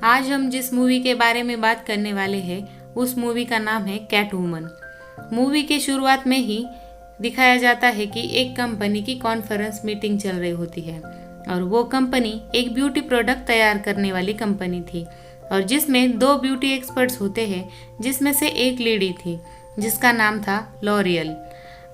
आज हम जिस मूवी के बारे में बात करने वाले हैं उस मूवी का नाम है कैटवुमन। मूवी के शुरुआत में ही दिखाया जाता है कि एक कंपनी की कॉन्फ्रेंस मीटिंग चल रही होती है और वो कंपनी एक ब्यूटी प्रोडक्ट तैयार करने वाली कंपनी थी और जिसमें दो ब्यूटी एक्सपर्ट्स होते हैं, जिसमें से एक लेडी थी जिसका नाम था लॉरियल।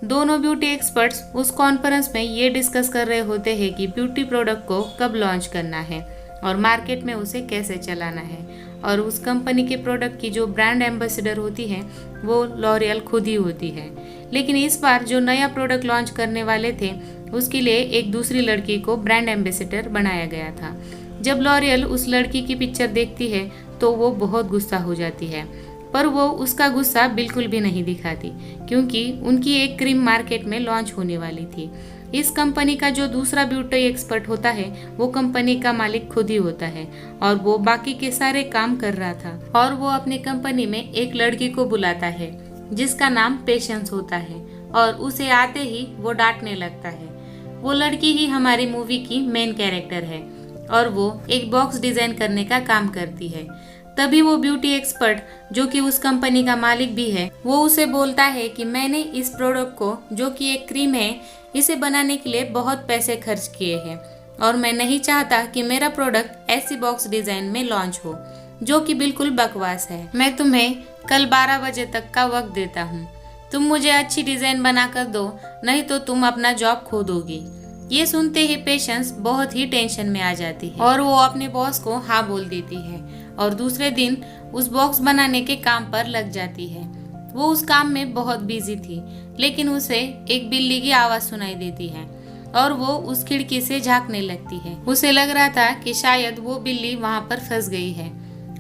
दोनों ब्यूटी एक्सपर्ट्स उस कॉन्फ्रेंस में ये डिस्कस कर रहे होते हैं कि ब्यूटी प्रोडक्ट को कब लॉन्च करना है और मार्केट में उसे कैसे चलाना है। और उस कंपनी के प्रोडक्ट की जो ब्रांड एम्बेसडर होती है वो लॉरियल खुद ही होती है। लेकिन इस बार जो नया प्रोडक्ट लॉन्च करने वाले थे उसके लिए एक दूसरी लड़की को ब्रांड एम्बेसडर बनाया गया था। जब लॉरियल उस लड़की की पिक्चर देखती है तो वो बहुत गुस्सा हो जाती है, पर वो उसका गुस्सा बिल्कुल भी नहीं दिखाती क्योंकि उनकी एक क्रीम मार्केट में लॉन्च होने वाली थी। इस कंपनी का जो दूसरा ब्यूटी एक्सपर्ट होता है वो कंपनी का मालिक खुद ही होता है और वो बाकी के सारे काम कर रहा था। और वो अपनी कंपनी में एक लड़की को बुलाता है जिसका नाम पेशेंस होता है और उसे आते ही वो डांटने लगता है। वो लड़की ही हमारी मूवी की मेन कैरेक्टर है और वो एक बॉक्स डिजाइन करने का काम करती है। तभी वो ब्यूटी एक्सपर्ट जो कि उस कंपनी का मालिक भी है वो उसे बोलता है कि मैंने इस प्रोडक्ट को जो कि एक क्रीम है इसे बनाने के लिए बहुत पैसे खर्च किए हैं और मैं नहीं चाहता कि मेरा प्रोडक्ट ऐसी बॉक्स डिजाइन में लॉन्च हो जो कि बिल्कुल बकवास है। मैं तुम्हें कल 12 बजे तक का वक्त देता हूँ, तुम मुझे अच्छी डिजाइन बनाकर दो, नहीं तो तुम अपना जॉब खो दोगी। ये सुनते ही पेशेंस बहुत ही टेंशन में आ जाती है और वो अपने बॉस को हाँ बोल देती है और दूसरे दिन उस बॉक्स बनाने के काम पर लग जाती है। वो उस काम में बहुत बिजी थी, लेकिन उसे एक बिल्ली की आवाज सुनाई देती है और वो उस खिड़की से झांकने लगती है। उसे लग रहा था कि शायद वो बिल्ली वहां पर फंस गई है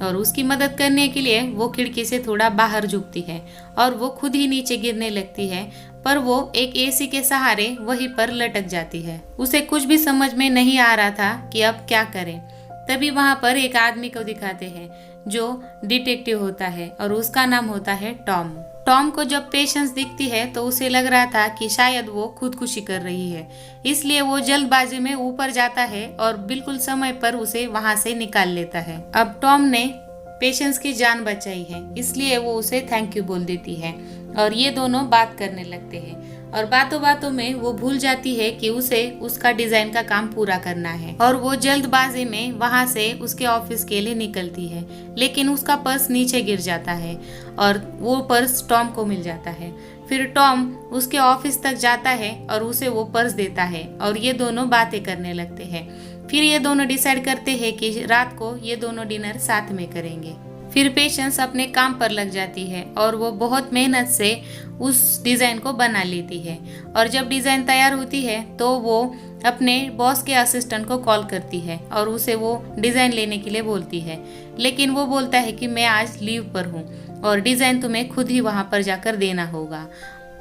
और उसकी मदद करने के लिए वो खिड़की से थोड़ा बाहर झुकती है और वो खुद ही नीचे गिरने लगती है, पर वो एक एसी के सहारे वहीं पर लटक जाती है। उसे कुछ भी समझ में नहीं आ रहा था कि अब क्या करे। तभी वहां पर एक आदमी को दिखाते हैं जो डिटेक्टिव होता है और उसका नाम होता है टॉम। टॉम को जब पेशेंस दिखती है तो उसे लग रहा था कि शायद वो खुदकुशी कर रही है, इसलिए वो जल्दबाजी में ऊपर जाता है और बिल्कुल समय पर उसे वहां से निकाल लेता है। अब टॉम ने पेशेंस की जान बचाई है इसलिए वो उसे थैंक यू बोल देती है और ये दोनों बात करने लगते हैं और बातों बातों में वो भूल जाती है कि उसे उसका डिजाइन का काम पूरा करना है और वो जल्दबाजी में वहां से उसके ऑफिस के लिए निकलती है। लेकिन उसका पर्स नीचे गिर जाता है और वो पर्स टॉम को मिल जाता है। फिर टॉम उसके ऑफिस तक जाता है और उसे वो पर्स देता है और ये दोनों बातें करने लगते हैं। फिर ये दोनों डिसाइड करते हैं कि रात को ये दोनों डिनर साथ में करेंगे। फिर पेशेंस अपने काम पर लग जाती है और वो बहुत मेहनत से उस डिज़ाइन को बना लेती है और जब डिज़ाइन तैयार होती है तो वो अपने बॉस के असिस्टेंट को कॉल करती है और उसे वो डिज़ाइन लेने के लिए बोलती है। लेकिन वो बोलता है कि मैं आज लीव पर हूँ और डिज़ाइन तुम्हें खुद ही वहाँ पर जाकर देना होगा।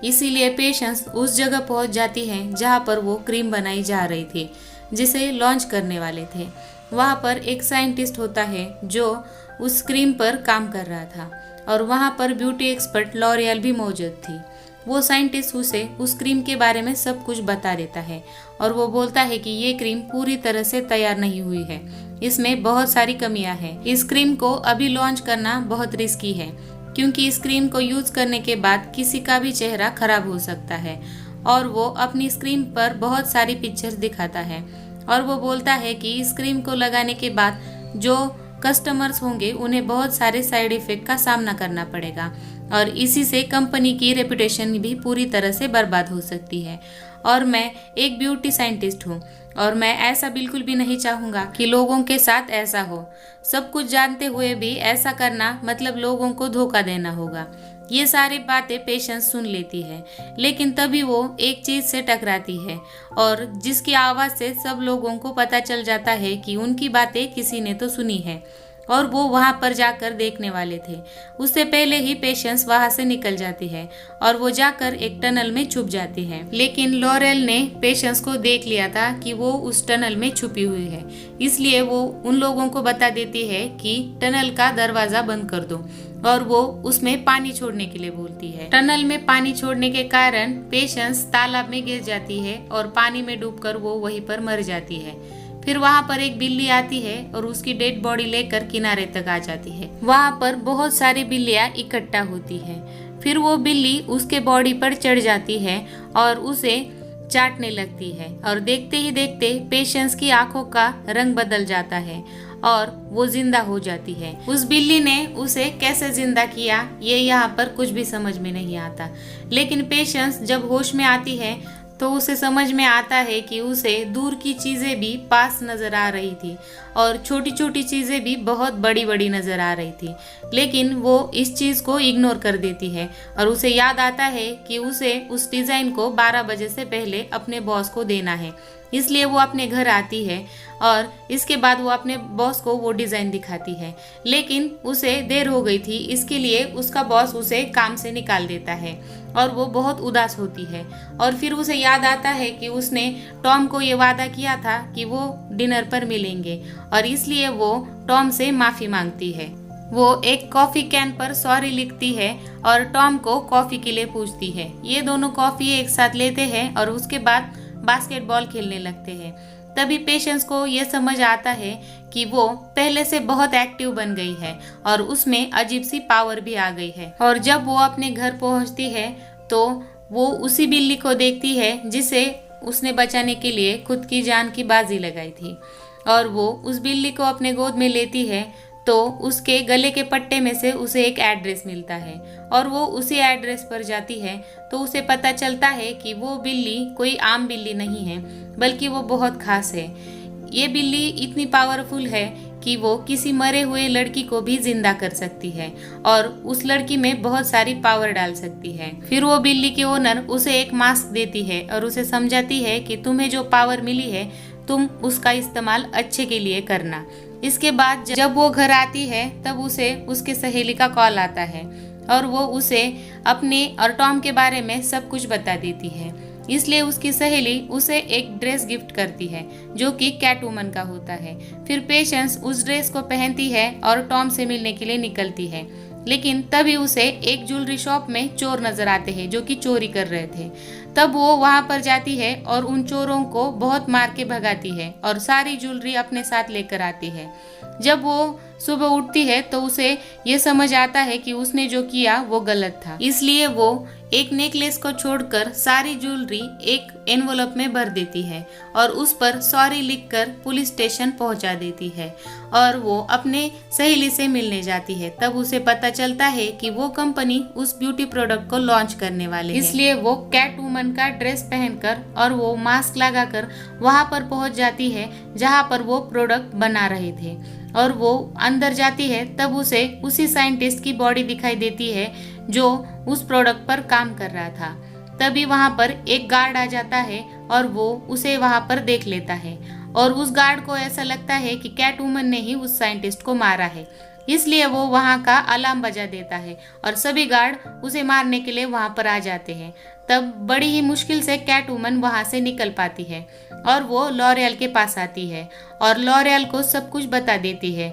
इसीलिए पेशेंस उस जगह पहुँच जाती है जहाँ पर वो क्रीम बनाई जा रही थी जिसे लॉन्च करने वाले थे। वहाँ पर एक साइंटिस्ट होता है जो उस क्रीम पर काम कर रहा था और वहाँ पर ब्यूटी एक्सपर्ट लॉरियल भी मौजूद थी। वो साइंटिस्ट उसे उस क्रीम के बारे में सब कुछ बता देता है और वो बोलता है कि ये क्रीम पूरी तरह से तैयार नहीं हुई है, इसमें बहुत सारी कमियां हैं। इस क्रीम को अभी लॉन्च करना बहुत रिस्की है क्योंकि इस क्रीम को यूज करने के बाद किसी का भी चेहरा खराब हो सकता है। और वो अपनी स्क्रीन पर बहुत सारी पिक्चर्स दिखाता है और वो बोलता है कि इस क्रीम को लगाने के बाद जो कस्टमर्स होंगे उन्हें बहुत सारे साइड इफेक्ट का सामना करना पड़ेगा और इसी से कंपनी की रेपुटेशन भी पूरी तरह से बर्बाद हो सकती है। और मैं एक ब्यूटी साइंटिस्ट हूँ और मैं ऐसा बिल्कुल भी नहीं चाहूँगा कि लोगों के साथ ऐसा हो। सब कुछ जानते हुए भी ऐसा करना मतलब लोगों को धोखा देना होगा। ये सारी बातें पेशेंस सुन लेती है, लेकिन तभी वो एक चीज से टकराती है और जिसकी आवाज से सब लोगों को पता चल जाता है कि उनकी बातें किसी ने तो सुनी है और वो वहां पर जाकर देखने वाले थे। उससे पहले ही पेशेंस वहां से निकल जाती है और वो जाकर एक टनल में छुप जाती है। लेकिन लॉरेल ने पेशेंस को देख लिया था कि वो उस टनल में छुपी हुई है, इसलिए वो उन लोगों को बता देती है कि टनल का दरवाजा बंद कर दो और वो उसमें पानी छोड़ने के लिए बोलती है। टनल में पानी छोड़ने के कारण पेशेंस तालाब में गिर जाती है और पानी में डूबकर वो वहीं पर मर जाती है। फिर वहाँ पर एक बिल्ली आती है और उसकी डेड बॉडी लेकर किनारे तक आ जाती है। वहाँ पर बहुत सारी बिल्लियाँ इकट्ठा होती है। फिर वो बिल्ली उसके बॉडी पर चढ़ जाती है और उसे चाटने लगती है और देखते ही देखते पेशेंस की आंखों का रंग बदल जाता है और वो जिंदा हो जाती है। उस बिल्ली ने उसे कैसे जिंदा किया ये यहाँ पर कुछ भी समझ में नहीं आता, लेकिन पेशेंस जब होश में आती है तो उसे समझ में आता है कि उसे दूर की चीजें भी पास नजर आ रही थी और छोटी छोटी चीजें भी बहुत बड़ी बड़ी नजर आ रही थी, लेकिन वो इस चीज को इग्नोर कर देती है और उसे याद आता है कि उसे उस डिजाइन को 12 बजे से पहले अपने बॉस को देना है। इसलिए वो अपने घर आती है और इसके बाद वो अपने बॉस को वो डिज़ाइन दिखाती है, लेकिन उसे देर हो गई थी, इसके लिए उसका बॉस उसे काम से निकाल देता है और वो बहुत उदास होती है। और फिर उसे याद आता है कि उसने टॉम को ये वादा किया था कि वो डिनर पर मिलेंगे और इसलिए वो टॉम से माफ़ी मांगती है। वो एक कॉफ़ी कैन पर सॉरी लिखती है और टॉम को कॉफ़ी के लिए पूछती है। ये दोनों कॉफ़ी एक साथ लेते हैं और उसके बाद बास्केटबॉल खेलने लगते हैं। तभी पेशेंस को ये समझ आता है कि वो पहले से बहुत एक्टिव बन गई है और उसमें अजीब सी पावर भी आ गई है। और जब वो अपने घर पहुंचती है तो वो उसी बिल्ली को देखती है जिसे उसने बचाने के लिए खुद की जान की बाजी लगाई थी और वो उस बिल्ली को अपने गोद में लेती है तो उसके गले के पट्टे में से उसे एक एड्रेस मिलता है और वो उसी एड्रेस पर जाती है तो उसे पता चलता है कि वो बिल्ली कोई आम बिल्ली नहीं है बल्कि वो बहुत खास है। ये बिल्ली इतनी पावरफुल है कि वो किसी मरे हुए लड़की को भी जिंदा कर सकती है और उस लड़की में बहुत सारी पावर डाल सकती है। फिर वो बिल्ली के ओनर उसे एक मास्क देती है और उसे समझाती है कि तुम्हें जो पावर मिली है तुम उसका इस्तेमाल अच्छे के लिए करना। इसके बाद जब वो घर आती है तब उसे उसके सहेली का कॉल आता है और वो उसे अपने और टॉम के बारे में सब कुछ बता देती है। इसलिए उसकी सहेली उसे एक ड्रेस गिफ्ट करती है जो कि कैटवुमन का होता है। फिर पेशेंस उस ड्रेस को पहनती है और टॉम से मिलने के लिए निकलती है, लेकिन तभी उसे एक ज्वेलरी शॉप में चोर नजर आते हैं जो कि चोरी कर रहे थे। तब वो वहां पर जाती है और उन चोरों को बहुत मार के भगाती है और सारी ज्वेलरी अपने साथ लेकर आती है। जब वो सुबह उठती है तो उसे ये समझ आता है कि उसने जो किया वो गलत था, इसलिए वो एक नेकलेस को छोड़कर सारी ज्वेलरी एक एनवलप में भर देती है और उस पर सॉरी लिखकर पुलिस स्टेशन पहुंचा देती है और वो अपने सहेली से मिलने जाती है। तब उसे पता चलता है कि वो कंपनी उस ब्यूटी प्रोडक्ट को लॉन्च करने वाले हैं। इसलिए वो कैटवुमन का ड्रेस पहनकर और वो मास्क लगाकर वहां पर पहुंच जाती है जहां पर वो प्रोडक्ट बना रहे थे और वो अंदर जाती है। तब उसे उसी साइंटिस्ट की बॉडी दिखाई देती है जो उस प्रोडक्ट पर काम कर रहा था। तभी वहां पर एक गार्ड आ जाता है और वो उसे वहां पर देख लेता है और उस गार्ड को ऐसा लगता है कि कैटवुमन ने ही उस साइंटिस्ट को मारा है, इसलिए वो वहां का अलार्म बजा देता है और सभी गार्ड उसे मारने के लिए वहां पर आ जाते हैं। तब बड़ी ही मुश्किल से कैटवुमन वहां से निकल पाती है और वो लॉरियल के पास आती है और लॉरियल को सब कुछ बता देती है।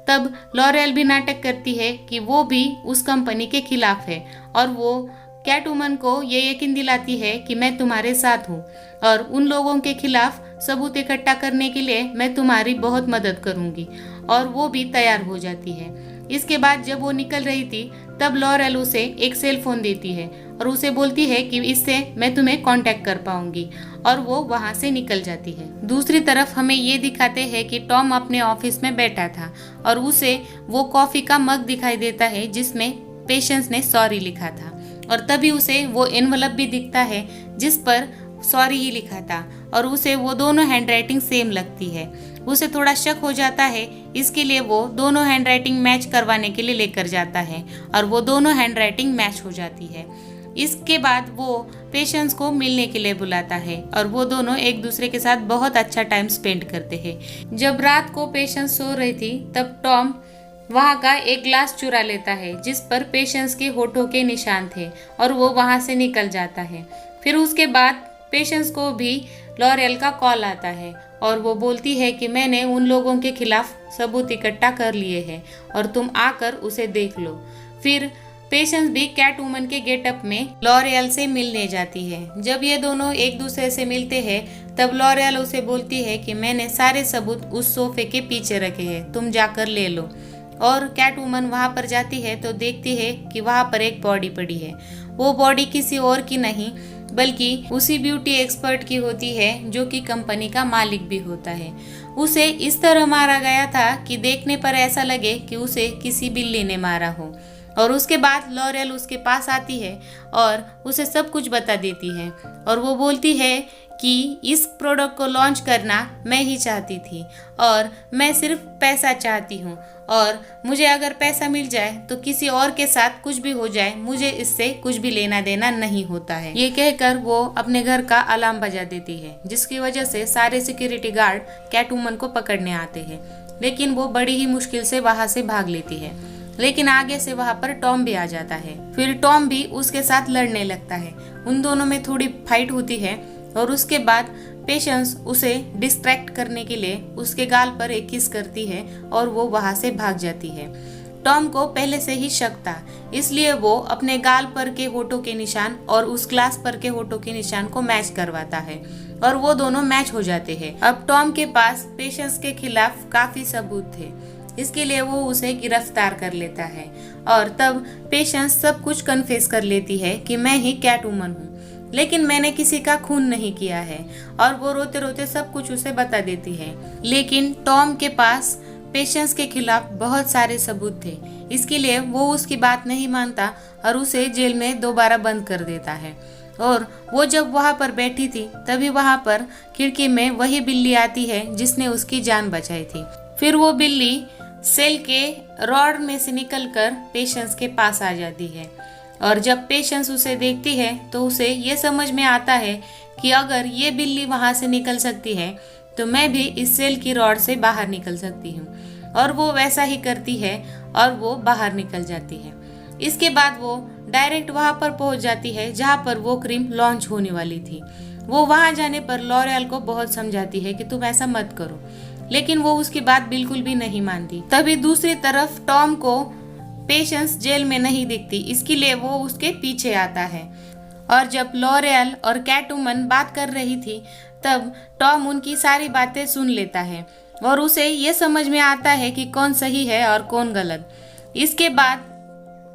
तब लॉरियल भी नाटक करती है कि वो भी उस कंपनी के खिलाफ है और वो कैटवुमन को ये यकीन दिलाती है कि मैं तुम्हारे साथ हूँ और उन लोगों के खिलाफ सबूत इकट्ठा करने के लिए मैं तुम्हारी बहुत मदद करूँगी, और वो भी तैयार हो जाती है। इसके बाद जब वो निकल रही थी तब लॉरेल उसे एक सेल फोन देती है और उसे बोलती है कि इससे मैं तुम्हें कांटेक्ट कर पाऊंगी, और वो वहां से निकल जाती है। दूसरी तरफ हमें ये दिखाते हैं कि टॉम अपने ऑफिस में बैठा था और उसे वो कॉफी का मग दिखाई देता है जिसमें पेशेंस ने सॉरी लिखा था, और तभी उसे वो एनवलप भी दिखता है जिस पर सॉरी ही लिखा था और उसे वो दोनों हैंडराइटिंग सेम लगती है। उसे थोड़ा शक हो जाता है, इसके लिए वो दोनों हैंडराइटिंग मैच करवाने के लिए लेकर जाता है और वो दोनों हैंडराइटिंग मैच हो जाती है। इसके बाद वो पेशेंस को मिलने के लिए बुलाता है और वो दोनों एक दूसरे के साथ बहुत अच्छा टाइम स्पेंड करते हैं। जब रात को पेशेंस सो रही थी तब टॉम वहाँ का एक ग्लास चुरा लेता है जिस पर पेशेंस के होठों के निशान थे और वो वहाँ से निकल जाता है। फिर उसके बाद पेशेंस को भी लॉरेल का कॉल आता है और वो बोलती है कि मैंने उन लोगों के खिलाफ सबूत इकट्ठा कर लिए हैं और तुम आकर उसे देख लो। फिर पेशेंस भी कैट वुमन के गेटअप में लॉरियल से मिलने जाती है। जब ये दोनों एक दूसरे से मिलते हैं तब लॉरियल उसे बोलती है कि मैंने सारे सबूत उस सोफे के पीछे रखे हैं, तुम जाकर ले लो। और कैट वुमन वहां पर जाती है तो देखती है कि वहां पर एक बॉडी पड़ी है। वो बॉडी किसी और की नहीं बल्कि उसी ब्यूटी एक्सपर्ट की होती है जो कि कंपनी का मालिक भी होता है। उसे इस तरह मारा गया था कि देखने पर ऐसा लगे कि उसे किसी बिल्ली ने मारा हो। और उसके बाद लॉरियल उसके पास आती है और उसे सब कुछ बता देती है और वो बोलती है कि इस प्रोडक्ट को लॉन्च करना मैं ही चाहती थी और मैं सिर्फ पैसा चाहती हूँ और मुझे अगर पैसा मिल जाए तो किसी और के साथ कुछ भी हो जाए, मुझे इससे कुछ भी लेना देना नहीं होता है। ये कहकर वो अपने घर का अलार्म बजा देती है जिसकी वजह से सारे सिक्योरिटी गार्ड कैट वुमन को पकड़ने आते हैं, लेकिन वो बड़ी ही मुश्किल से वहां से भाग लेती है। लेकिन आगे से वहां पर टॉम भी आ जाता है। फिर टॉम भी उसके साथ लड़ने लगता है। उन दोनों में थोड़ी फाइट होती है और उसके बाद पेशेंस उसे डिस्ट्रैक्ट करने के लिए उसके गाल पर एक किस करती है और वो वहां से भाग जाती है। टॉम को पहले से ही शक था, इसलिए वो अपने गाल पर के होठों के निशान और उस ग्लास पर के होठों के निशान को मैच करवाता है और वो दोनों मैच हो जाते हैं। अब टॉम के पास पेशेंस के खिलाफ काफी सबूत थे, इसके लिए वो उसे गिरफ्तार कर लेता है और तब पेशेंस सब कुछ कन्फेस कर लेती है कि मैं ही कैट वुमन हूँ, लेकिन मैंने किसी का खून नहीं किया है। और वो रोते रोते सब कुछ उसे बता देती है। लेकिन टॉम के पास पेशेंस के खिलाफ बहुत सारे सबूत थे, इसके लिए वो उसकी बात नहीं मानता और उसे जेल में दोबारा बंद कर देता है। और वो जब वहां पर बैठी थी तभी वहां पर खिड़की में वही बिल्ली आती है जिसने उसकी जान बचाई थी। फिर वो बिल्ली सेल के रॉड में से निकलकर पेशेंस के पास आ जाती है और जब पेशेंस उसे देखती है तो उसे ये समझ में आता है कि अगर ये बिल्ली वहां से निकल सकती है तो मैं भी इस सेल की रॉड से बाहर निकल सकती हूँ। और वो वैसा ही करती है और वो बाहर निकल जाती है। इसके बाद वो डायरेक्ट वहां पर पहुंच जाती है जहां पर वो क्रीम लॉन्च होने वाली थी। वो वहां जाने पर लॉरियल को बहुत समझाती है कि तुम ऐसा मत करो, लेकिन वो उसकी बात बिल्कुल भी नहीं मानती। तभी दूसरी तरफ टॉम को पेशेंस जेल में नहीं दिखती, इसके लिए वो उसके पीछे आता है। और जब लॉरियल और कैट वुमन बात कर रही थी तब टॉम उनकी सारी बातें सुन लेता है और उसे ये समझ में आता है कि कौन सही है और कौन गलत। इसके बाद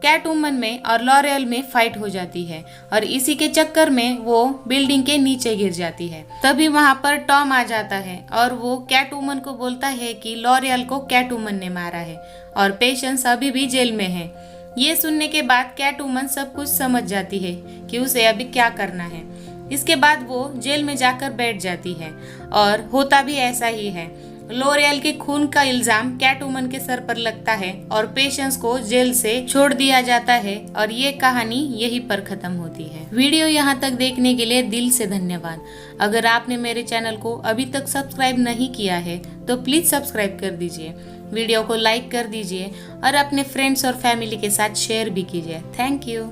कैट वुमन में और लॉरियल में फाइट हो जाती है और इसी के चक्कर में वो बिल्डिंग के नीचे गिर जाती है। तभी वहां पर टॉम आ जाता है और वो कैट वुमन को बोलता है कि लॉरियल को कैट वुमन ने मारा है और पेशेंस अभी भी जेल में है। ये सुनने के बाद कैट वुमन सब कुछ समझ जाती है कि उसे अभी क्या करना है। इसके बाद वो जेल में जाकर बैठ जाती है और होता भी ऐसा ही है। लॉरियल के खून का इल्जाम कैट वुमन के सर पर लगता है और पेशेंस को जेल से छोड़ दिया जाता है और ये कहानी यहीं पर खत्म होती है। वीडियो यहाँ तक देखने के लिए दिल से धन्यवाद। अगर आपने मेरे चैनल को अभी तक सब्सक्राइब नहीं किया है तो प्लीज सब्सक्राइब कर दीजिए, वीडियो को लाइक कर दीजिए और अपने फ्रेंड्स और फैमिली के साथ शेयर भी कीजिए। Thank you.